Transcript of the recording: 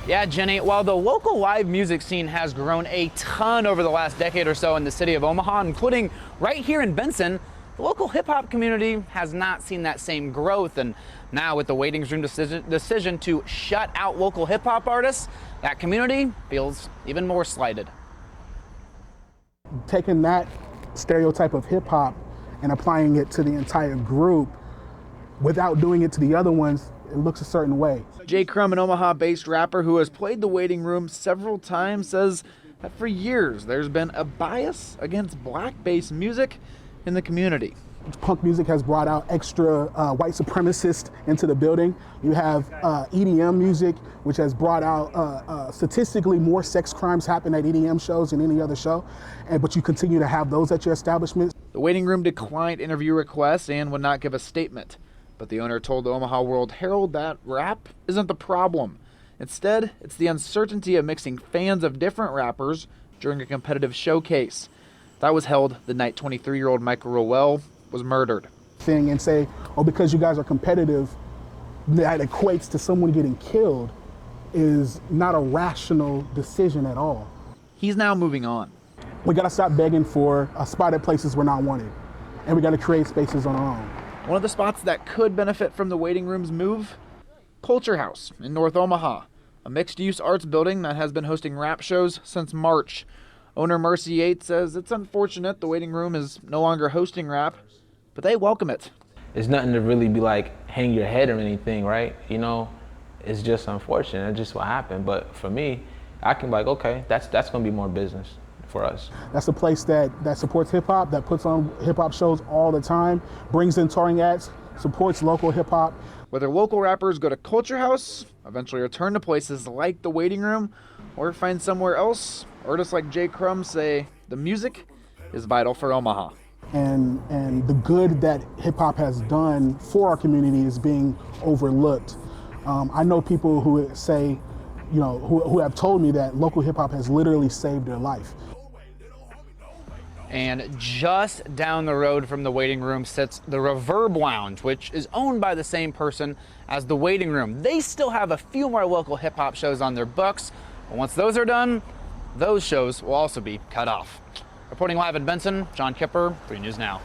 Yeah, Jenny, while the local live music scene has grown a ton over the last decade or so in the city of Omaha, including right here in Benson, the local hip-hop community has not seen that same growth. And now with the waiting room decision to shut out local hip-hop artists, that community feels even more slighted. Taking that stereotype of hip-hop and applying it to the entire group without doing it to the other ones, it looks a certain way. Jay Crum, an Omaha-based rapper who has played the waiting room several times, says that for years there's been a bias against black-based music in the community. Punk music has brought out extra white supremacists into the building. You have EDM music, which has brought out statistically more sex crimes happen at EDM shows than any other show, but you continue to have those at your establishment. The waiting room declined interview requests and would not give a statement. But the owner told the Omaha World Herald that rap isn't the problem. Instead, it's the uncertainty of mixing fans of different rappers during a competitive showcase. That was held the night 23-year-old Michael Rowell was murdered. And say, oh, because you guys are competitive, that equates to someone getting killed is not a rational decision at all. He's now moving on. We gotta stop begging for a spot at places we're not wanted, and we gotta create spaces on our own. One of the spots that could benefit from the waiting room's move? Culture House in North Omaha, a mixed-use arts building that has been hosting rap shows since March. Owner Mercy Yates says it's unfortunate the waiting room is no longer hosting rap, but they welcome it. It's nothing to really be like hang your head or anything, right? You know, it's just unfortunate. It's just what happened. But for me, I can be like, okay, that's gonna be more business for us. That's a place that supports hip hop, that puts on hip hop shows all the time, brings in touring acts, supports local hip hop. Whether local rappers go to Culture House, eventually return to places like the waiting room, or find somewhere else, artists like Jay Crum say the music is vital for Omaha. And the good that hip hop has done for our community is being overlooked. I know people who say, you know, who have told me that local hip hop has literally saved their life. And just down the road from the waiting room sits the Reverb Lounge, which is owned by the same person as the waiting room. They still have a few more local hip hop shows on their books, but once those are done, those shows will also be cut off. Reporting live in Benson, John Kipper, 3 News Now.